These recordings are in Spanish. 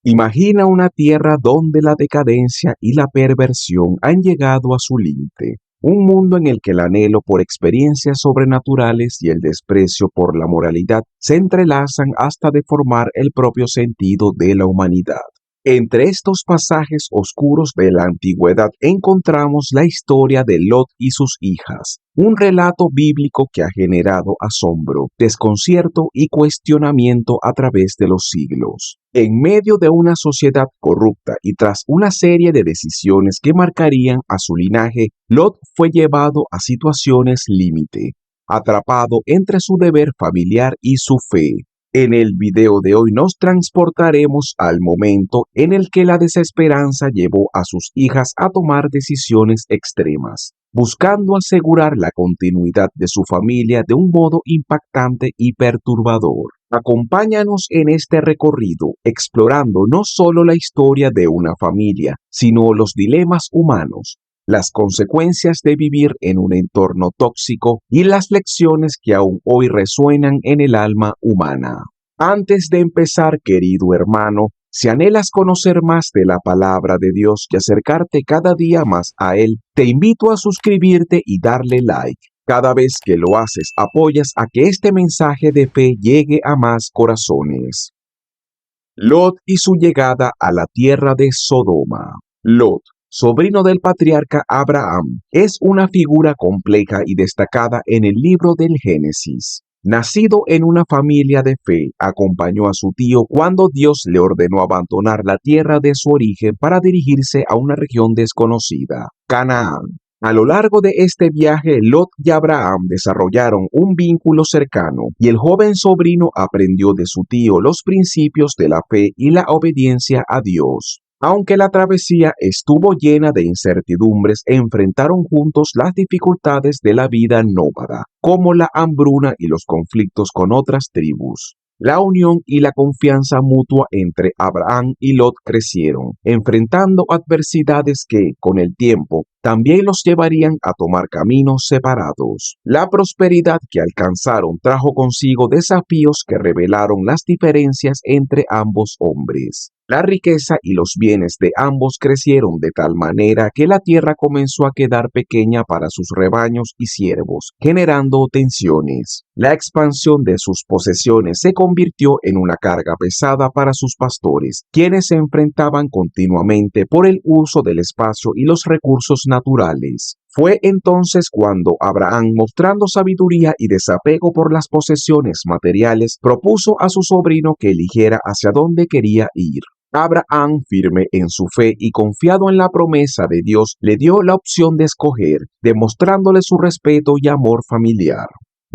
Imagina una tierra donde la decadencia y la perversión han llegado a su límite. Un mundo en el que el anhelo por experiencias sobrenaturales y el desprecio por la moralidad se entrelazan hasta deformar el propio sentido de la humanidad. Entre estos pasajes oscuros de la antigüedad encontramos la historia de Lot y sus hijas, un relato bíblico que ha generado asombro, desconcierto y cuestionamiento a través de los siglos. En medio de una sociedad corrupta y tras una serie de decisiones que marcarían a su linaje, Lot fue llevado a situaciones límite, atrapado entre su deber familiar y su fe. En el video de hoy nos transportaremos al momento en el que la desesperanza llevó a sus hijas a tomar decisiones extremas, buscando asegurar la continuidad de su familia de un modo impactante y perturbador. Acompáñanos en este recorrido, explorando no solo la historia de una familia, sino los dilemas humanos, las consecuencias de vivir en un entorno tóxico y las lecciones que aún hoy resuenan en el alma humana. Antes de empezar, querido hermano, si anhelas conocer más de la palabra de Dios y acercarte cada día más a Él, te invito a suscribirte y darle like. Cada vez que lo haces, apoyas a que este mensaje de fe llegue a más corazones. Lot y su llegada a la tierra de Sodoma. Lot, sobrino del patriarca Abraham, es una figura compleja y destacada en el libro del Génesis. Nacido en una familia de fe, acompañó a su tío cuando Dios le ordenó abandonar la tierra de su origen para dirigirse a una región desconocida, Canaán. A lo largo de este viaje, Lot y Abraham desarrollaron un vínculo cercano y el joven sobrino aprendió de su tío los principios de la fe y la obediencia a Dios. Aunque la travesía estuvo llena de incertidumbres, enfrentaron juntos las dificultades de la vida nómada, como la hambruna y los conflictos con otras tribus. La unión y la confianza mutua entre Abraham y Lot crecieron, enfrentando adversidades que, con el tiempo, también los llevarían a tomar caminos separados. La prosperidad que alcanzaron trajo consigo desafíos que revelaron las diferencias entre ambos hombres. La riqueza y los bienes de ambos crecieron de tal manera que la tierra comenzó a quedar pequeña para sus rebaños y siervos, generando tensiones. La expansión de sus posesiones se convirtió en una carga pesada para sus pastores, quienes se enfrentaban continuamente por el uso del espacio y los recursos naturales. Fue entonces cuando Abraham, mostrando sabiduría y desapego por las posesiones materiales, propuso a su sobrino que eligiera hacia dónde quería ir. Abraham, firme en su fe y confiado en la promesa de Dios, le dio la opción de escoger, demostrándole su respeto y amor familiar.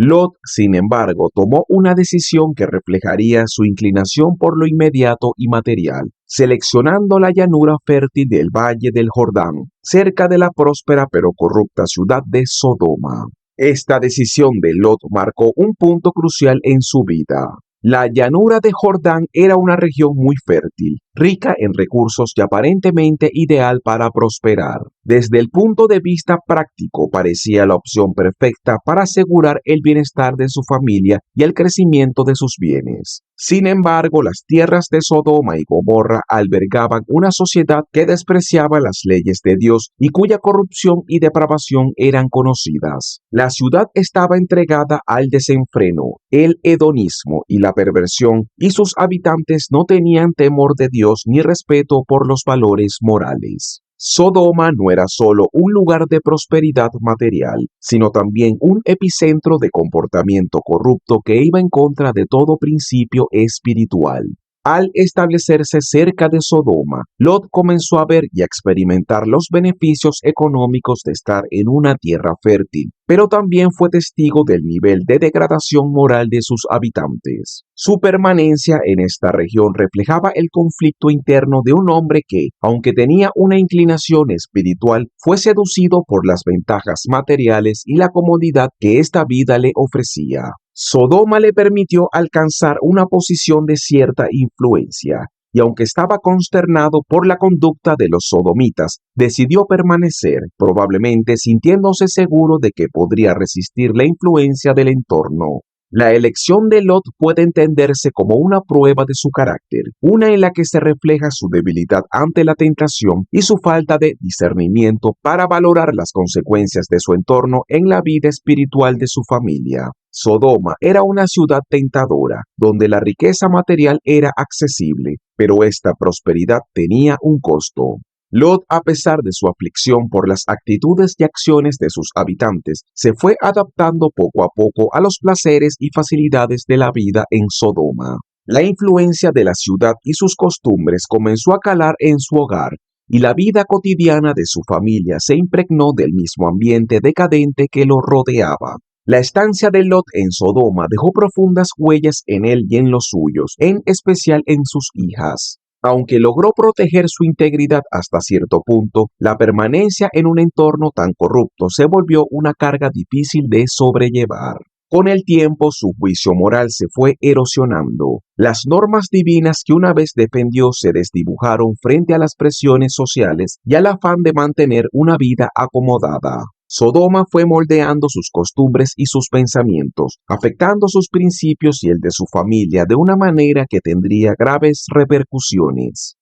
Lot, sin embargo, tomó una decisión que reflejaría su inclinación por lo inmediato y material, seleccionando la llanura fértil del Valle del Jordán, cerca de la próspera pero corrupta ciudad de Sodoma. Esta decisión de Lot marcó un punto crucial en su vida. La llanura de Jordán era una región muy fértil, rica en recursos y aparentemente ideal para prosperar. Desde el punto de vista práctico, parecía la opción perfecta para asegurar el bienestar de su familia y el crecimiento de sus bienes. Sin embargo, las tierras de Sodoma y Gomorra albergaban una sociedad que despreciaba las leyes de Dios y cuya corrupción y depravación eran conocidas. La ciudad estaba entregada al desenfreno, el hedonismo y la perversión, y sus habitantes no tenían temor de Dios ni respeto por los valores morales. Sodoma no era solo un lugar de prosperidad material, sino también un epicentro de comportamiento corrupto que iba en contra de todo principio espiritual. Al establecerse cerca de Sodoma, Lot comenzó a ver y a experimentar los beneficios económicos de estar en una tierra fértil, pero también fue testigo del nivel de degradación moral de sus habitantes. Su permanencia en esta región reflejaba el conflicto interno de un hombre que, aunque tenía una inclinación espiritual, fue seducido por las ventajas materiales y la comodidad que esta vida le ofrecía. Sodoma le permitió alcanzar una posición de cierta influencia, y aunque estaba consternado por la conducta de los sodomitas, decidió permanecer, probablemente sintiéndose seguro de que podría resistir la influencia del entorno. La elección de Lot puede entenderse como una prueba de su carácter, una en la que se refleja su debilidad ante la tentación y su falta de discernimiento para valorar las consecuencias de su entorno en la vida espiritual de su familia. Sodoma era una ciudad tentadora, donde la riqueza material era accesible, pero esta prosperidad tenía un costo. Lot, a pesar de su aflicción por las actitudes y acciones de sus habitantes, se fue adaptando poco a poco a los placeres y facilidades de la vida en Sodoma. La influencia de la ciudad y sus costumbres comenzó a calar en su hogar, y la vida cotidiana de su familia se impregnó del mismo ambiente decadente que lo rodeaba. La estancia de Lot en Sodoma dejó profundas huellas en él y en los suyos, en especial en sus hijas. Aunque logró proteger su integridad hasta cierto punto, la permanencia en un entorno tan corrupto se volvió una carga difícil de sobrellevar. Con el tiempo, su juicio moral se fue erosionando. Las normas divinas que una vez defendió se desdibujaron frente a las presiones sociales y al afán de mantener una vida acomodada. Sodoma fue moldeando sus costumbres y sus pensamientos, afectando sus principios y el de su familia de una manera que tendría graves repercusiones.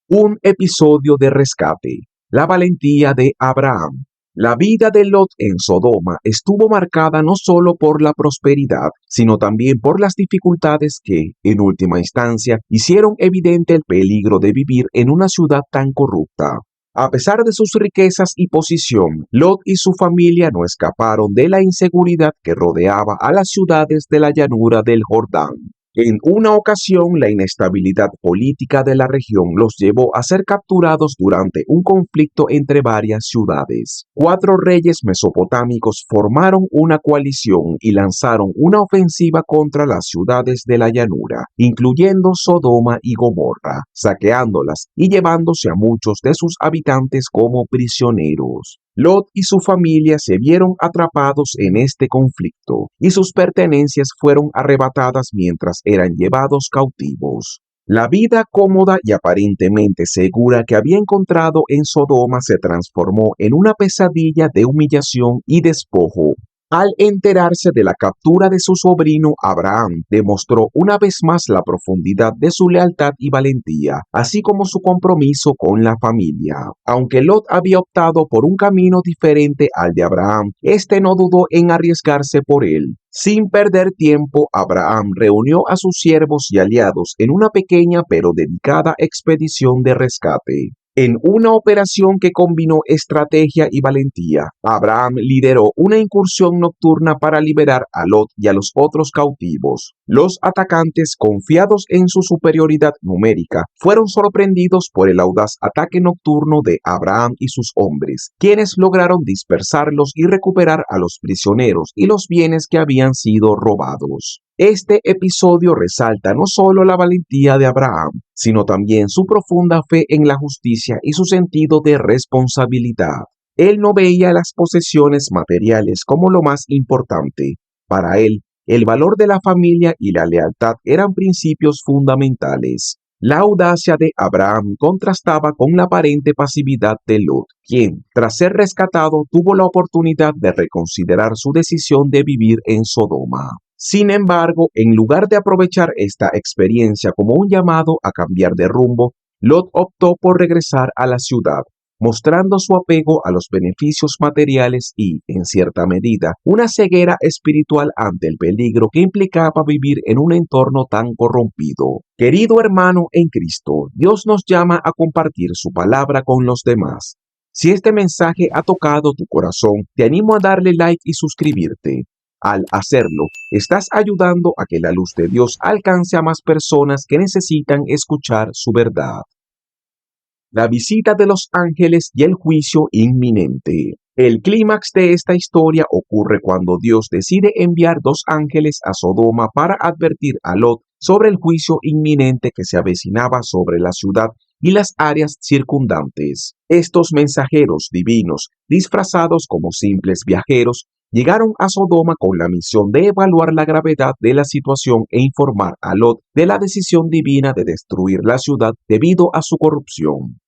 Un episodio de rescate. La valentía de Abraham. La vida de Lot en Sodoma estuvo marcada no solo por la prosperidad, sino también por las dificultades que, en última instancia, hicieron evidente el peligro de vivir en una ciudad tan corrupta. A pesar de sus riquezas y posición, Lot y su familia no escaparon de la inseguridad que rodeaba a las ciudades de la llanura del Jordán. En una ocasión, la inestabilidad política de la región los llevó a ser capturados durante un conflicto entre varias ciudades. 4 reyes mesopotámicos formaron una coalición y lanzaron una ofensiva contra las ciudades de la llanura, incluyendo Sodoma y Gomorra, saqueándolas y llevándose a muchos de sus habitantes como prisioneros. Lot y su familia se vieron atrapados en este conflicto, y sus pertenencias fueron arrebatadas mientras eran llevados cautivos. La vida cómoda y aparentemente segura que había encontrado en Sodoma se transformó en una pesadilla de humillación y despojo. Al enterarse de la captura de su sobrino, Abraham demostró una vez más la profundidad de su lealtad y valentía, así como su compromiso con la familia. Aunque Lot había optado por un camino diferente al de Abraham, este no dudó en arriesgarse por él. Sin perder tiempo, Abraham reunió a sus siervos y aliados en una pequeña pero dedicada expedición de rescate. En una operación que combinó estrategia y valentía, Abraham lideró una incursión nocturna para liberar a Lot y a los otros cautivos. Los atacantes, confiados en su superioridad numérica, fueron sorprendidos por el audaz ataque nocturno de Abraham y sus hombres, quienes lograron dispersarlos y recuperar a los prisioneros y los bienes que habían sido robados. Este episodio resalta no solo la valentía de Abraham, sino también su profunda fe en la justicia y su sentido de responsabilidad. Él no veía las posesiones materiales como lo más importante. Para él, el valor de la familia y la lealtad eran principios fundamentales. La audacia de Abraham contrastaba con la aparente pasividad de Lot, quien, tras ser rescatado, tuvo la oportunidad de reconsiderar su decisión de vivir en Sodoma. Sin embargo, en lugar de aprovechar esta experiencia como un llamado a cambiar de rumbo, Lot optó por regresar a la ciudad, mostrando su apego a los beneficios materiales y, en cierta medida, una ceguera espiritual ante el peligro que implicaba vivir en un entorno tan corrompido. Querido hermano en Cristo, Dios nos llama a compartir su palabra con los demás. Si este mensaje ha tocado tu corazón, te animo a darle like y suscribirte. Al hacerlo, estás ayudando a que la luz de Dios alcance a más personas que necesitan escuchar su verdad. La visita de los ángeles y el juicio inminente. El clímax de esta historia ocurre cuando Dios decide enviar 2 ángeles a Sodoma para advertir a Lot sobre el juicio inminente que se avecinaba sobre la ciudad y las áreas circundantes. Estos mensajeros divinos, disfrazados como simples viajeros, llegaron a Sodoma con la misión de evaluar la gravedad de la situación e informar a Lot de la decisión divina de destruir la ciudad debido a su corrupción.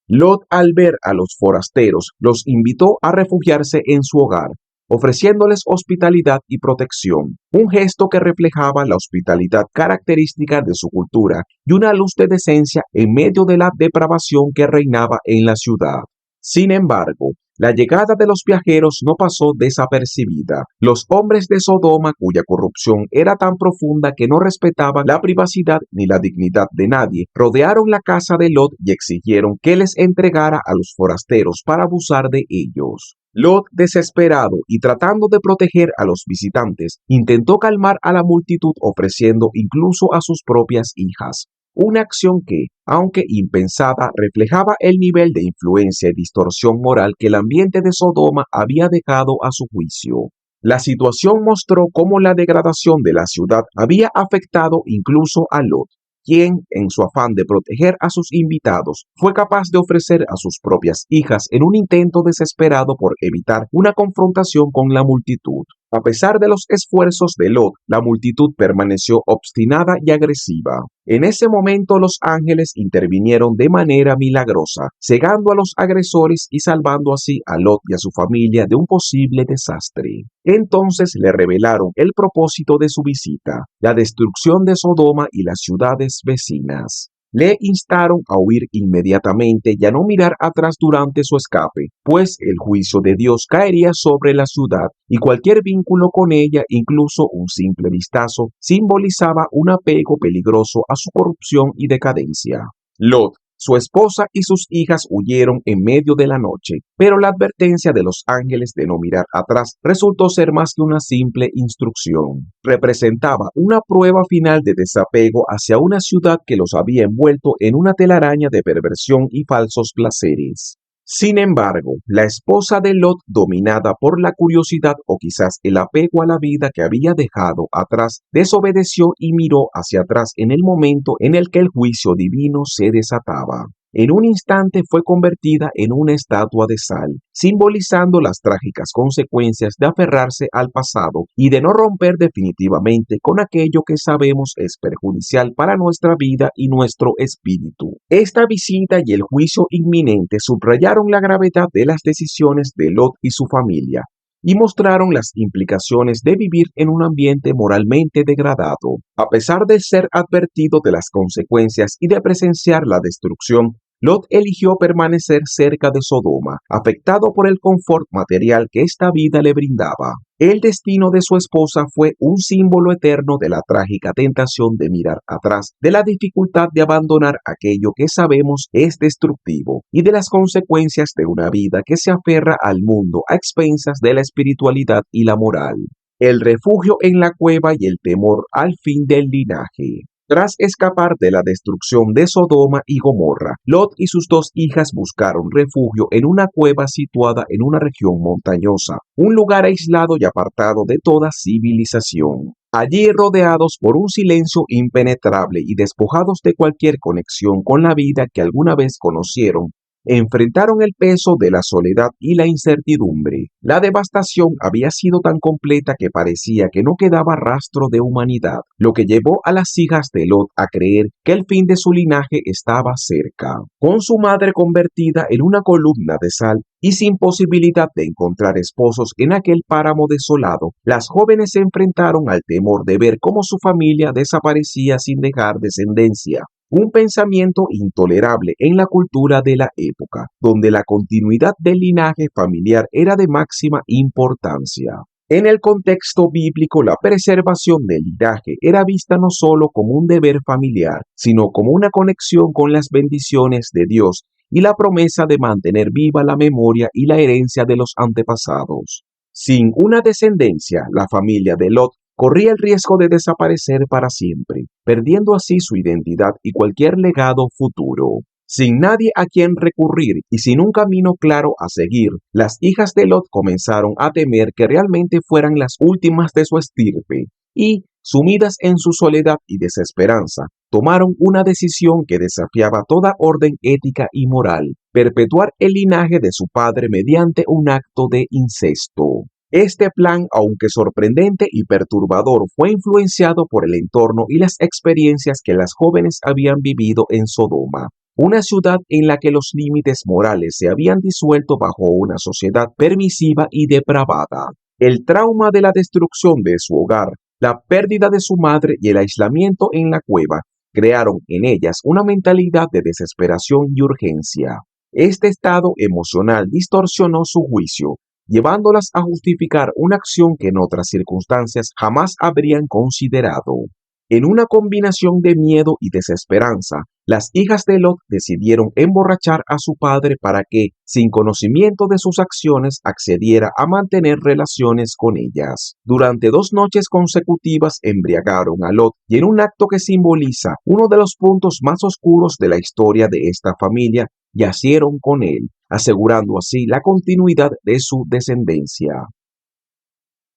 Lot, al ver a los forasteros, los invitó a refugiarse en su hogar, ofreciéndoles hospitalidad y protección, un gesto que reflejaba la hospitalidad característica de su cultura y una luz de decencia en medio de la depravación que reinaba en la ciudad. Sin embargo, la llegada de los viajeros no pasó desapercibida. Los hombres de Sodoma, cuya corrupción era tan profunda que no respetaban la privacidad ni la dignidad de nadie, rodearon la casa de Lot y exigieron que les entregara a los forasteros para abusar de ellos. Lot, desesperado y tratando de proteger a los visitantes, intentó calmar a la multitud ofreciendo incluso a sus propias hijas. Una acción que, aunque impensada, reflejaba el nivel de influencia y distorsión moral que el ambiente de Sodoma había dejado a su juicio. La situación mostró cómo la degradación de la ciudad había afectado incluso a Lot, quien, en su afán de proteger a sus invitados, fue capaz de ofrecer a sus propias hijas en un intento desesperado por evitar una confrontación con la multitud. A pesar de los esfuerzos de Lot, la multitud permaneció obstinada y agresiva. En ese momento los ángeles intervinieron de manera milagrosa, cegando a los agresores y salvando así a Lot y a su familia de un posible desastre. Entonces le revelaron el propósito de su visita, la destrucción de Sodoma y las ciudades vecinas. Le instaron a huir inmediatamente y a no mirar atrás durante su escape, pues el juicio de Dios caería sobre la ciudad y cualquier vínculo con ella, incluso un simple vistazo, simbolizaba un apego peligroso a su corrupción y decadencia. Lot, su esposa y sus hijas huyeron en medio de la noche, pero la advertencia de los ángeles de no mirar atrás resultó ser más que una simple instrucción. Representaba una prueba final de desapego hacia una ciudad que los había envuelto en una telaraña de perversión y falsos placeres. Sin embargo, la esposa de Lot, dominada por la curiosidad o quizás el apego a la vida que había dejado atrás, desobedeció y miró hacia atrás en el momento en el que el juicio divino se desataba. En un instante fue convertida en una estatua de sal, simbolizando las trágicas consecuencias de aferrarse al pasado y de no romper definitivamente con aquello que sabemos es perjudicial para nuestra vida y nuestro espíritu. Esta visita y el juicio inminente subrayaron la gravedad de las decisiones de Lot y su familia, y mostraron las implicaciones de vivir en un ambiente moralmente degradado. A pesar de ser advertido de las consecuencias y de presenciar la destrucción, Lot eligió permanecer cerca de Sodoma, afectado por el confort material que esta vida le brindaba. El destino de su esposa fue un símbolo eterno de la trágica tentación de mirar atrás, de la dificultad de abandonar aquello que sabemos es destructivo y de las consecuencias de una vida que se aferra al mundo a expensas de la espiritualidad y la moral. El refugio en la cueva y el temor al fin del linaje. Tras escapar de la destrucción de Sodoma y Gomorra, Lot y sus dos hijas buscaron refugio en una cueva situada en una región montañosa, un lugar aislado y apartado de toda civilización. Allí, rodeados por un silencio impenetrable y despojados de cualquier conexión con la vida que alguna vez conocieron, enfrentaron el peso de la soledad y la incertidumbre. La devastación había sido tan completa que parecía que no quedaba rastro de humanidad, lo que llevó a las hijas de Lot a creer que el fin de su linaje estaba cerca. Con su madre convertida en una columna de sal y sin posibilidad de encontrar esposos en aquel páramo desolado, las jóvenes se enfrentaron al temor de ver cómo su familia desaparecía sin dejar descendencia. Un pensamiento intolerable en la cultura de la época, donde la continuidad del linaje familiar era de máxima importancia. En el contexto bíblico, la preservación del linaje era vista no solo como un deber familiar, sino como una conexión con las bendiciones de Dios y la promesa de mantener viva la memoria y la herencia de los antepasados. Sin una descendencia, la familia de Lot corría el riesgo de desaparecer para siempre, perdiendo así su identidad y cualquier legado futuro. Sin nadie a quien recurrir y sin un camino claro a seguir, las hijas de Lot comenzaron a temer que realmente fueran las últimas de su estirpe y, sumidas en su soledad y desesperanza, tomaron una decisión que desafiaba toda orden ética y moral: perpetuar el linaje de su padre mediante un acto de incesto. Este plan, aunque sorprendente y perturbador, fue influenciado por el entorno y las experiencias que las jóvenes habían vivido en Sodoma, una ciudad en la que los límites morales se habían disuelto bajo una sociedad permisiva y depravada. El trauma de la destrucción de su hogar, la pérdida de su madre y el aislamiento en la cueva crearon en ellas una mentalidad de desesperación y urgencia. Este estado emocional distorsionó su juicio, llevándolas a justificar una acción que en otras circunstancias jamás habrían considerado. En una combinación de miedo y desesperanza, las hijas de Lot decidieron emborrachar a su padre para que, sin conocimiento de sus acciones, accediera a mantener relaciones con ellas. Durante 2 noches consecutivas embriagaron a Lot y en un acto que simboliza uno de los puntos más oscuros de la historia de esta familia, yacieron con él, asegurando así la continuidad de su descendencia.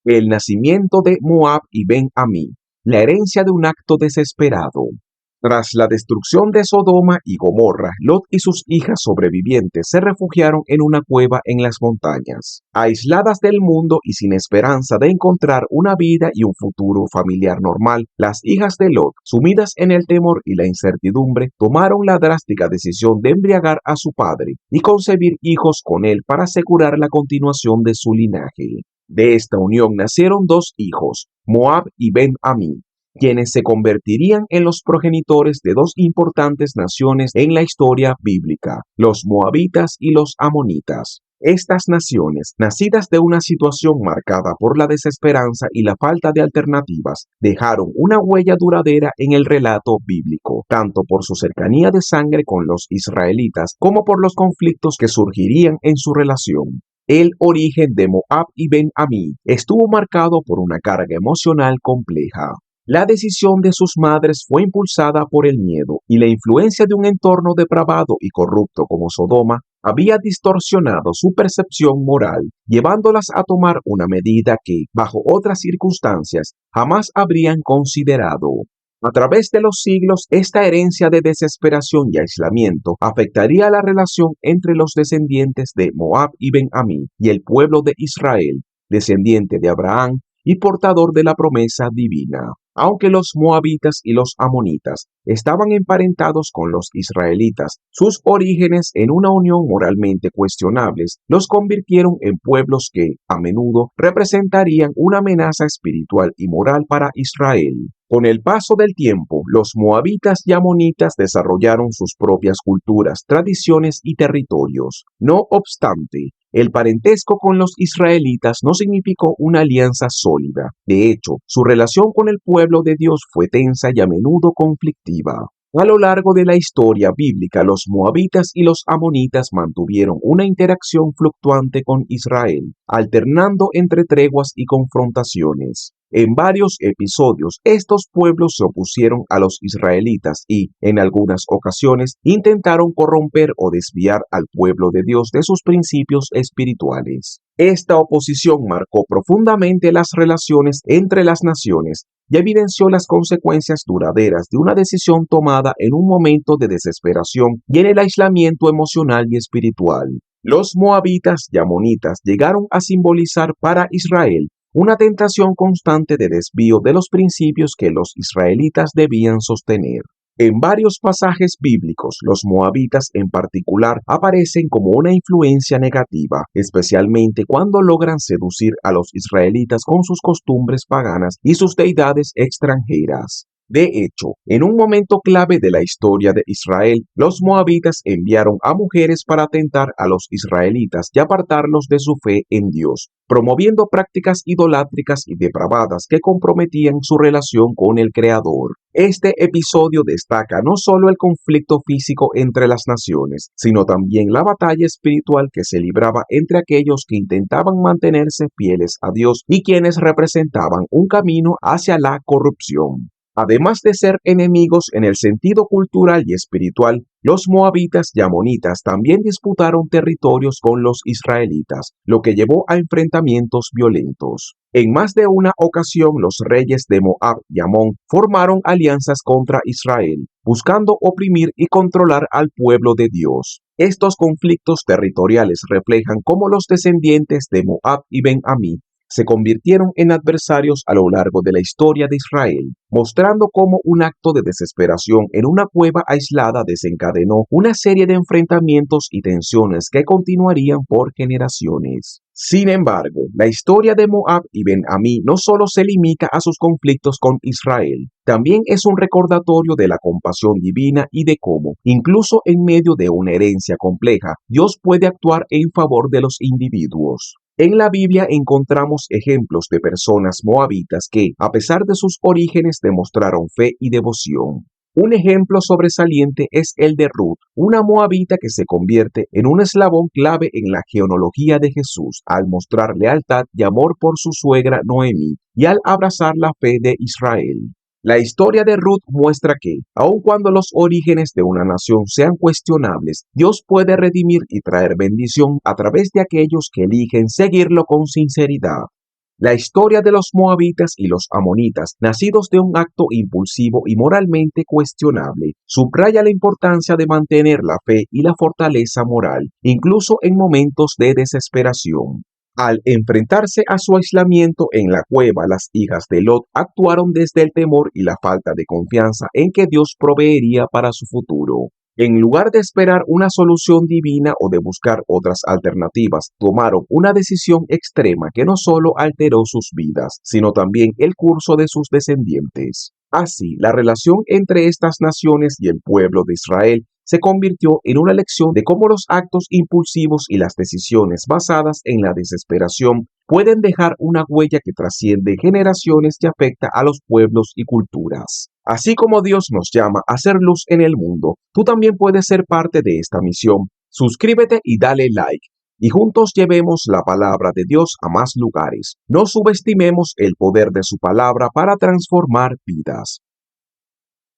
El nacimiento de Moab y Ben-Amí, la herencia de un acto desesperado. Tras la destrucción de Sodoma y Gomorra, Lot y sus hijas sobrevivientes se refugiaron en una cueva en las montañas. Aisladas del mundo y sin esperanza de encontrar una vida y un futuro familiar normal, las hijas de Lot, sumidas en el temor y la incertidumbre, tomaron la drástica decisión de embriagar a su padre y concebir hijos con él para asegurar la continuación de su linaje. De esta unión nacieron 2 hijos, Moab y Ben-Amí, quienes se convertirían en los progenitores de 2 importantes naciones en la historia bíblica, los moabitas y los amonitas. Estas naciones, nacidas de una situación marcada por la desesperanza y la falta de alternativas, dejaron una huella duradera en el relato bíblico, tanto por su cercanía de sangre con los israelitas como por los conflictos que surgirían en su relación. El origen de Moab y Ben-Amí estuvo marcado por una carga emocional compleja. La decisión de sus madres fue impulsada por el miedo y la influencia de un entorno depravado y corrupto como Sodoma había distorsionado su percepción moral, llevándolas a tomar una medida que, bajo otras circunstancias, jamás habrían considerado. A través de los siglos, esta herencia de desesperación y aislamiento afectaría la relación entre los descendientes de Moab y Ben-Amí y el pueblo de Israel, descendiente de Abraham y portador de la promesa divina. Aunque los moabitas y los amonitas estaban emparentados con los israelitas, sus orígenes en una unión moralmente cuestionables los convirtieron en pueblos que, a menudo, representarían una amenaza espiritual y moral para Israel. Con el paso del tiempo, los moabitas y amonitas desarrollaron sus propias culturas, tradiciones y territorios. No obstante, el parentesco con los israelitas no significó una alianza sólida. De hecho, su relación con el pueblo de Dios fue tensa y a menudo conflictiva. A lo largo de la historia bíblica, los moabitas y los amonitas mantuvieron una interacción fluctuante con Israel, alternando entre treguas y confrontaciones. En varios episodios, estos pueblos se opusieron a los israelitas y, en algunas ocasiones, intentaron corromper o desviar al pueblo de Dios de sus principios espirituales. Esta oposición marcó profundamente las relaciones entre las naciones y evidenció las consecuencias duraderas de una decisión tomada en un momento de desesperación y en el aislamiento emocional y espiritual. Los moabitas y amonitas llegaron a simbolizar para Israel una tentación constante de desvío de los principios que los israelitas debían sostener. En varios pasajes bíblicos, los moabitas en particular aparecen como una influencia negativa, especialmente cuando logran seducir a los israelitas con sus costumbres paganas y sus deidades extranjeras. De hecho, en un momento clave de la historia de Israel, los moabitas enviaron a mujeres para tentar a los israelitas y apartarlos de su fe en Dios, promoviendo prácticas idolátricas y depravadas que comprometían su relación con el Creador. Este episodio destaca no solo el conflicto físico entre las naciones, sino también la batalla espiritual que se libraba entre aquellos que intentaban mantenerse fieles a Dios y quienes representaban un camino hacia la corrupción. Además de ser enemigos en el sentido cultural y espiritual, los moabitas y amonitas también disputaron territorios con los israelitas, lo que llevó a enfrentamientos violentos. En más de una ocasión, los reyes de Moab y Amón formaron alianzas contra Israel, buscando oprimir y controlar al pueblo de Dios. Estos conflictos territoriales reflejan cómo los descendientes de Moab y Ben-Amí se convirtieron en adversarios a lo largo de la historia de Israel, mostrando cómo un acto de desesperación en una cueva aislada desencadenó una serie de enfrentamientos y tensiones que continuarían por generaciones. Sin embargo, la historia de Moab y Ben-Amí no solo se limita a sus conflictos con Israel, también es un recordatorio de la compasión divina y de cómo, incluso en medio de una herencia compleja, Dios puede actuar en favor de los individuos. En la Biblia encontramos ejemplos de personas moabitas que, a pesar de sus orígenes, demostraron fe y devoción. Un ejemplo sobresaliente es el de Ruth, una moabita que se convierte en un eslabón clave en la genealogía de Jesús al mostrar lealtad y amor por su suegra Noemí y al abrazar la fe de Israel. La historia de Ruth muestra que, aun cuando los orígenes de una nación sean cuestionables, Dios puede redimir y traer bendición a través de aquellos que eligen seguirlo con sinceridad. La historia de los moabitas y los amonitas, nacidos de un acto impulsivo y moralmente cuestionable, subraya la importancia de mantener la fe y la fortaleza moral, incluso en momentos de desesperación. Al enfrentarse a su aislamiento en la cueva, las hijas de Lot actuaron desde el temor y la falta de confianza en que Dios proveería para su futuro. En lugar de esperar una solución divina o de buscar otras alternativas, tomaron una decisión extrema que no solo alteró sus vidas, sino también el curso de sus descendientes. Así, la relación entre estas naciones y el pueblo de Israel se convirtió en una lección de cómo los actos impulsivos y las decisiones basadas en la desesperación pueden dejar una huella que trasciende generaciones y afecta a los pueblos y culturas. Así como Dios nos llama a ser luz en el mundo, tú también puedes ser parte de esta misión. Suscríbete y dale like, y juntos llevemos la palabra de Dios a más lugares. No subestimemos el poder de su palabra para transformar vidas.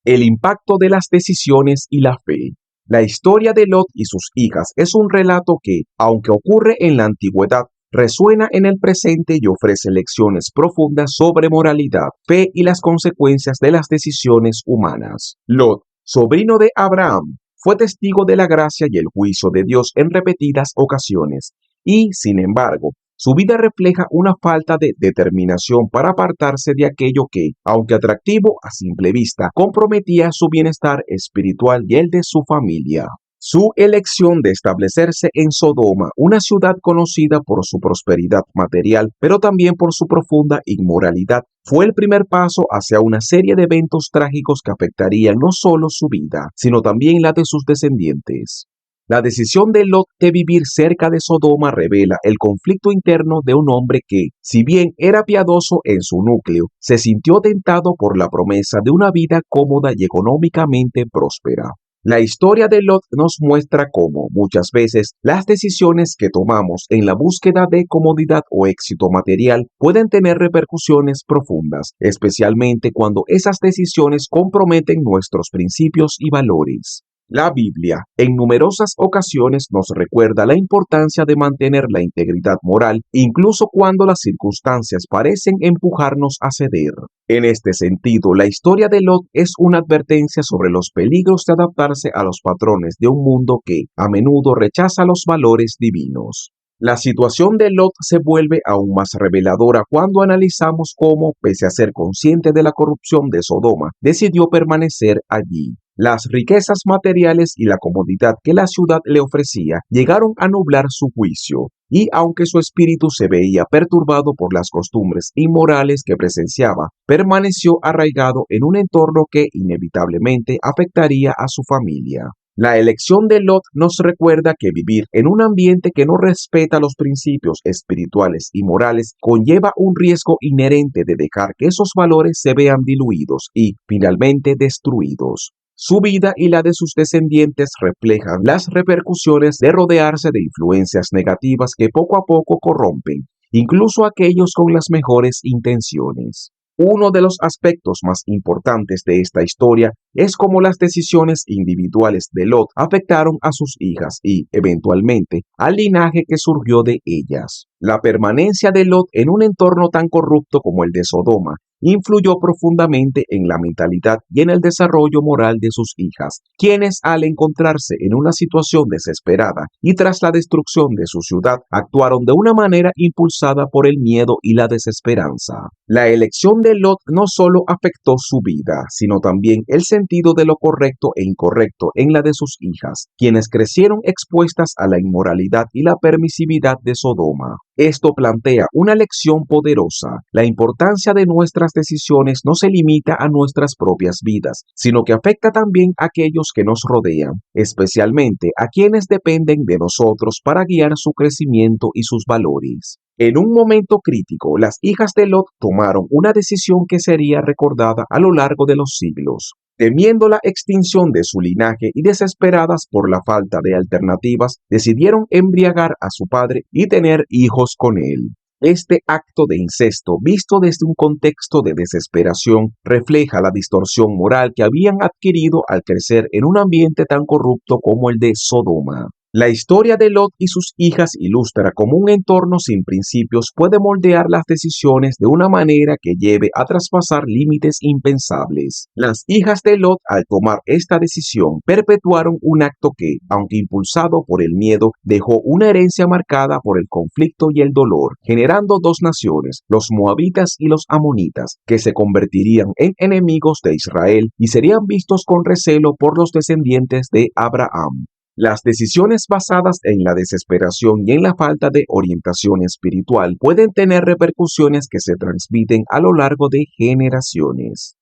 El impacto de las decisiones y la fe. La historia de Lot y sus hijas es un relato que, aunque ocurre en la antigüedad, resuena en el presente y ofrece lecciones profundas sobre moralidad, fe y las consecuencias de las decisiones humanas. Lot, sobrino de Abraham, fue testigo de la gracia y el juicio de Dios en repetidas ocasiones, y, sin embargo, su vida refleja una falta de determinación para apartarse de aquello que, aunque atractivo a simple vista, comprometía su bienestar espiritual y el de su familia. Su elección de establecerse en Sodoma, una ciudad conocida por su prosperidad material, pero también por su profunda inmoralidad, fue el primer paso hacia una serie de eventos trágicos que afectarían no solo su vida, sino también la de sus descendientes. La decisión de Lot de vivir cerca de Sodoma revela el conflicto interno de un hombre que, si bien era piadoso en su núcleo, se sintió tentado por la promesa de una vida cómoda y económicamente próspera. La historia de Lot nos muestra cómo, muchas veces, las decisiones que tomamos en la búsqueda de comodidad o éxito material pueden tener repercusiones profundas, especialmente cuando esas decisiones comprometen nuestros principios y valores. La Biblia, en numerosas ocasiones, nos recuerda la importancia de mantener la integridad moral, incluso cuando las circunstancias parecen empujarnos a ceder. En este sentido, la historia de Lot es una advertencia sobre los peligros de adaptarse a los patrones de un mundo que, a menudo, rechaza los valores divinos. La situación de Lot se vuelve aún más reveladora cuando analizamos cómo, pese a ser consciente de la corrupción de Sodoma, decidió permanecer allí. Las riquezas materiales y la comodidad que la ciudad le ofrecía llegaron a nublar su juicio, y aunque su espíritu se veía perturbado por las costumbres inmorales que presenciaba, permaneció arraigado en un entorno que inevitablemente afectaría a su familia. La elección de Lot nos recuerda que vivir en un ambiente que no respeta los principios espirituales y morales conlleva un riesgo inherente de dejar que esos valores se vean diluidos y, finalmente, destruidos. Su vida y la de sus descendientes reflejan las repercusiones de rodearse de influencias negativas que poco a poco corrompen, incluso a aquellos con las mejores intenciones. Uno de los aspectos más importantes de esta historia es cómo las decisiones individuales de Lot afectaron a sus hijas y, eventualmente, al linaje que surgió de ellas. La permanencia de Lot en un entorno tan corrupto como el de Sodoma influyó profundamente en la mentalidad y en el desarrollo moral de sus hijas, quienes al encontrarse en una situación desesperada y tras la destrucción de su ciudad, actuaron de una manera impulsada por el miedo y la desesperanza. La elección de Lot no solo afectó su vida, sino también el sentido de lo correcto e incorrecto en la de sus hijas, quienes crecieron expuestas a la inmoralidad y la permisividad de Sodoma. Esto plantea una lección poderosa. La importancia de nuestras decisiones no se limita a nuestras propias vidas, sino que afecta también a aquellos que nos rodean, especialmente a quienes dependen de nosotros para guiar su crecimiento y sus valores. En un momento crítico, las hijas de Lot tomaron una decisión que sería recordada a lo largo de los siglos. Temiendo la extinción de su linaje y desesperadas por la falta de alternativas, decidieron embriagar a su padre y tener hijos con él. Este acto de incesto, visto desde un contexto de desesperación, refleja la distorsión moral que habían adquirido al crecer en un ambiente tan corrupto como el de Sodoma. La historia de Lot y sus hijas ilustra cómo un entorno sin principios puede moldear las decisiones de una manera que lleve a traspasar límites impensables. Las hijas de Lot, al tomar esta decisión, perpetuaron un acto que, aunque impulsado por el miedo, dejó una herencia marcada por el conflicto y el dolor, generando dos naciones, los moabitas y los amonitas, que se convertirían en enemigos de Israel y serían vistos con recelo por los descendientes de Abraham. Las decisiones basadas en la desesperación y en la falta de orientación espiritual pueden tener repercusiones que se transmiten a lo largo de generaciones.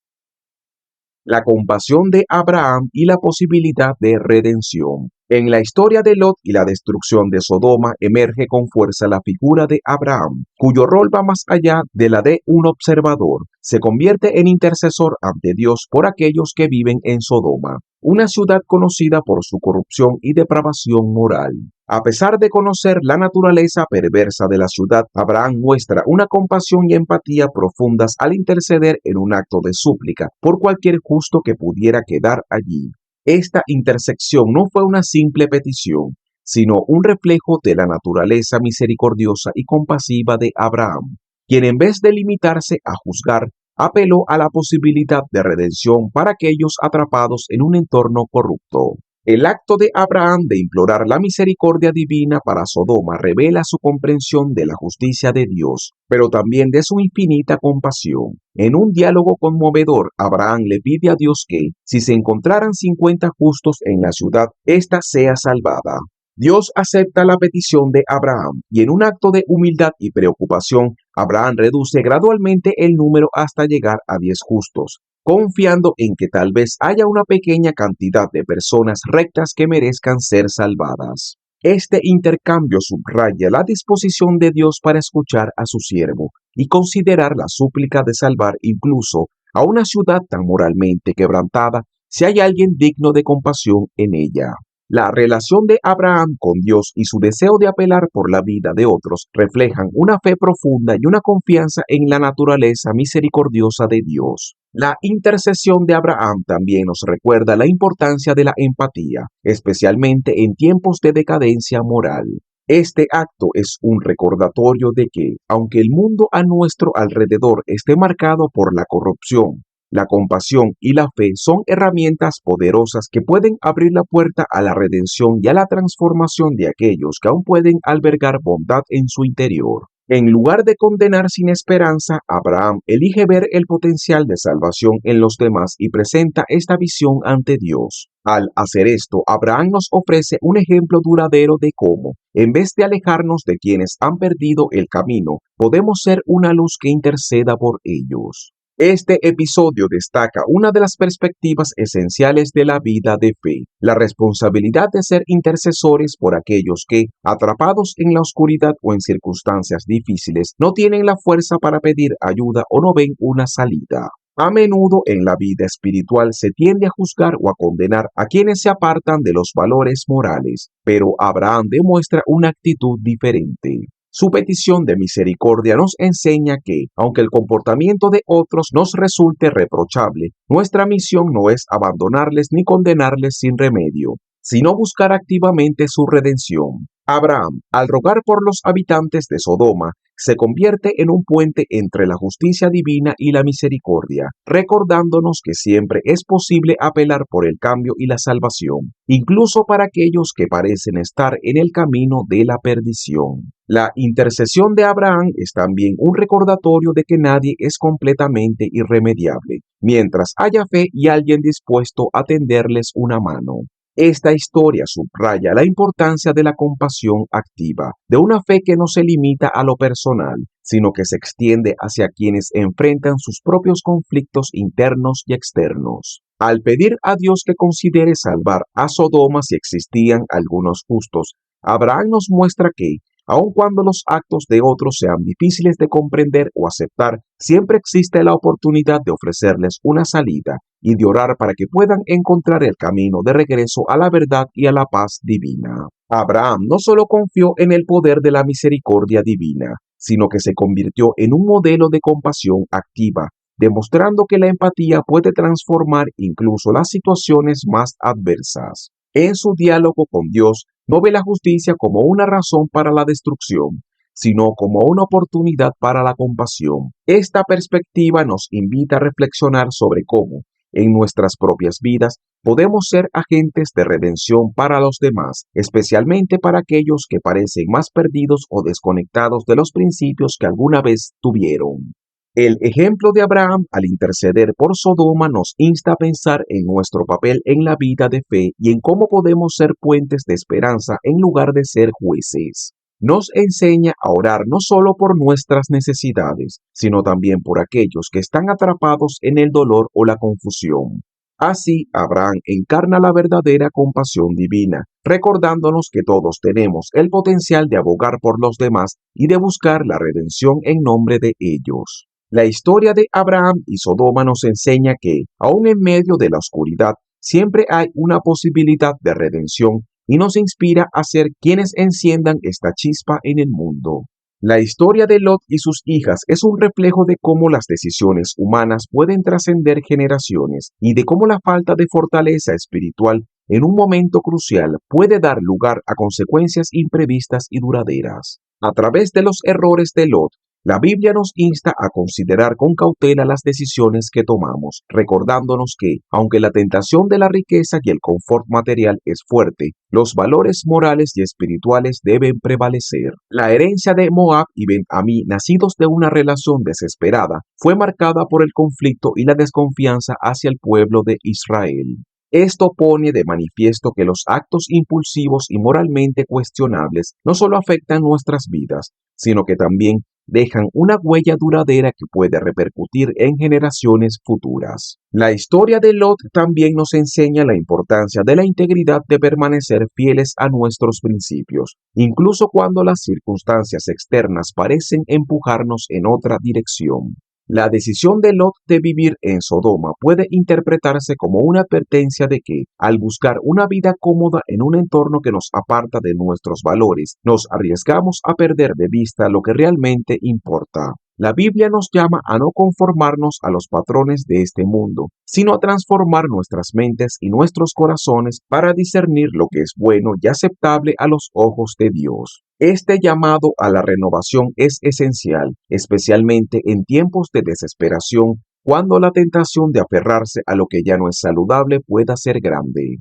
La compasión de Abraham y la posibilidad de redención. En la historia de Lot y la destrucción de Sodoma emerge con fuerza la figura de Abraham, cuyo rol va más allá de la de un observador. Se convierte en intercesor ante Dios por aquellos que viven en Sodoma, una ciudad conocida por su corrupción y depravación moral. A pesar de conocer la naturaleza perversa de la ciudad, Abraham muestra una compasión y empatía profundas al interceder en un acto de súplica por cualquier justo que pudiera quedar allí. Esta intersección no fue una simple petición, sino un reflejo de la naturaleza misericordiosa y compasiva de Abraham, quien en vez de limitarse a juzgar, apeló a la posibilidad de redención para aquellos atrapados en un entorno corrupto. El acto de Abraham de implorar la misericordia divina para Sodoma revela su comprensión de la justicia de Dios, pero también de su infinita compasión. En un diálogo conmovedor, Abraham le pide a Dios que, si se encontraran 50 justos en la ciudad, ésta sea salvada. Dios acepta la petición de Abraham y en un acto de humildad y preocupación, Abraham reduce gradualmente el número hasta llegar a 10 justos, confiando en que tal vez haya una pequeña cantidad de personas rectas que merezcan ser salvadas. Este intercambio subraya la disposición de Dios para escuchar a su siervo y considerar la súplica de salvar incluso a una ciudad tan moralmente quebrantada si hay alguien digno de compasión en ella. La relación de Abraham con Dios y su deseo de apelar por la vida de otros reflejan una fe profunda y una confianza en la naturaleza misericordiosa de Dios. La intercesión de Abraham también nos recuerda la importancia de la empatía, especialmente en tiempos de decadencia moral. Este acto es un recordatorio de que, aunque el mundo a nuestro alrededor esté marcado por la corrupción, la compasión y la fe son herramientas poderosas que pueden abrir la puerta a la redención y a la transformación de aquellos que aún pueden albergar bondad en su interior. En lugar de condenar sin esperanza, Abraham elige ver el potencial de salvación en los demás y presenta esta visión ante Dios. Al hacer esto, Abraham nos ofrece un ejemplo duradero de cómo, en vez de alejarnos de quienes han perdido el camino, podemos ser una luz que interceda por ellos. Este episodio destaca una de las perspectivas esenciales de la vida de fe, la responsabilidad de ser intercesores por aquellos que, atrapados en la oscuridad o en circunstancias difíciles, no tienen la fuerza para pedir ayuda o no ven una salida. A menudo en la vida espiritual se tiende a juzgar o a condenar a quienes se apartan de los valores morales, pero Abraham demuestra una actitud diferente. Su petición de misericordia nos enseña que, aunque el comportamiento de otros nos resulte reprochable, nuestra misión no es abandonarles ni condenarles sin remedio, sino buscar activamente su redención. Abraham, al rogar por los habitantes de Sodoma, se convierte en un puente entre la justicia divina y la misericordia, recordándonos que siempre es posible apelar por el cambio y la salvación, incluso para aquellos que parecen estar en el camino de la perdición. La intercesión de Abraham es también un recordatorio de que nadie es completamente irremediable, mientras haya fe y alguien dispuesto a tenderles una mano. Esta historia subraya la importancia de la compasión activa, de una fe que no se limita a lo personal, sino que se extiende hacia quienes enfrentan sus propios conflictos internos y externos. Al pedir a Dios que considere salvar a Sodoma si existían algunos justos, Abraham nos muestra que, aun cuando los actos de otros sean difíciles de comprender o aceptar, siempre existe la oportunidad de ofrecerles una salida y de orar para que puedan encontrar el camino de regreso a la verdad y a la paz divina. Abraham no solo confió en el poder de la misericordia divina, sino que se convirtió en un modelo de compasión activa, demostrando que la empatía puede transformar incluso las situaciones más adversas. En su diálogo con Dios, no ve la justicia como una razón para la destrucción, sino como una oportunidad para la compasión. Esta perspectiva nos invita a reflexionar sobre cómo, en nuestras propias vidas, podemos ser agentes de redención para los demás, especialmente para aquellos que parecen más perdidos o desconectados de los principios que alguna vez tuvieron. El ejemplo de Abraham al interceder por Sodoma nos insta a pensar en nuestro papel en la vida de fe y en cómo podemos ser puentes de esperanza en lugar de ser jueces. Nos enseña a orar no solo por nuestras necesidades, sino también por aquellos que están atrapados en el dolor o la confusión. Así, Abraham encarna la verdadera compasión divina, recordándonos que todos tenemos el potencial de abogar por los demás y de buscar la redención en nombre de ellos. La historia de Abraham y Sodoma nos enseña que, aun en medio de la oscuridad, siempre hay una posibilidad de redención y nos inspira a ser quienes enciendan esta chispa en el mundo. La historia de Lot y sus hijas es un reflejo de cómo las decisiones humanas pueden trascender generaciones y de cómo la falta de fortaleza espiritual en un momento crucial puede dar lugar a consecuencias imprevistas y duraderas. A través de los errores de Lot, la Biblia nos insta a considerar con cautela las decisiones que tomamos, recordándonos que, aunque la tentación de la riqueza y el confort material es fuerte, los valores morales y espirituales deben prevalecer. La herencia de Moab y Ben-Amí, nacidos de una relación desesperada, fue marcada por el conflicto y la desconfianza hacia el pueblo de Israel. Esto pone de manifiesto que los actos impulsivos y moralmente cuestionables no solo afectan nuestras vidas, sino que también dejan una huella duradera que puede repercutir en generaciones futuras. La historia de Lot también nos enseña la importancia de la integridad de permanecer fieles a nuestros principios, incluso cuando las circunstancias externas parecen empujarnos en otra dirección. La decisión de Lot de vivir en Sodoma puede interpretarse como una advertencia de que, al buscar una vida cómoda en un entorno que nos aparta de nuestros valores, nos arriesgamos a perder de vista lo que realmente importa. La Biblia nos llama a no conformarnos a los patrones de este mundo, sino a transformar nuestras mentes y nuestros corazones para discernir lo que es bueno y aceptable a los ojos de Dios. Este llamado a la renovación es esencial, especialmente en tiempos de desesperación, cuando la tentación de aferrarse a lo que ya no es saludable pueda ser grande.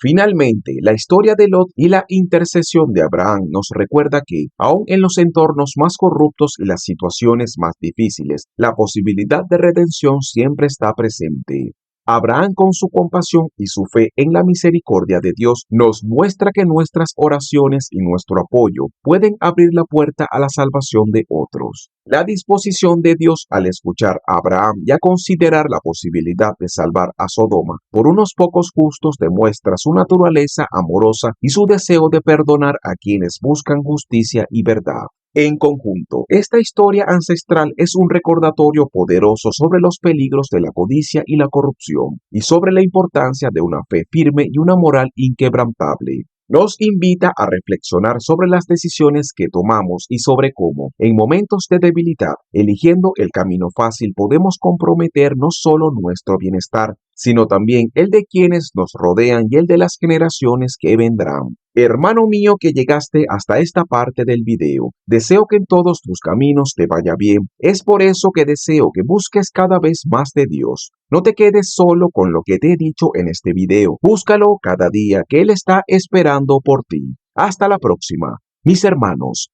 Finalmente, la historia de Lot y la intercesión de Abraham nos recuerda que, aun en los entornos más corruptos y las situaciones más difíciles, la posibilidad de redención siempre está presente. Abraham, con su compasión y su fe en la misericordia de Dios, nos muestra que nuestras oraciones y nuestro apoyo pueden abrir la puerta a la salvación de otros. La disposición de Dios al escuchar a Abraham y a considerar la posibilidad de salvar a Sodoma por unos pocos justos demuestra su naturaleza amorosa y su deseo de perdonar a quienes buscan justicia y verdad. En conjunto, esta historia ancestral es un recordatorio poderoso sobre los peligros de la codicia y la corrupción, y sobre la importancia de una fe firme y una moral inquebrantable. Nos invita a reflexionar sobre las decisiones que tomamos y sobre cómo, en momentos de debilidad, eligiendo el camino fácil, podemos comprometer no solo nuestro bienestar, sino también el de quienes nos rodean y el de las generaciones que vendrán. Hermano mío que llegaste hasta esta parte del video, deseo que en todos tus caminos te vaya bien. Es por eso que deseo que busques cada vez más de Dios. No te quedes solo con lo que te he dicho en este video. Búscalo cada día que Él está esperando por ti. Hasta la próxima, mis hermanos.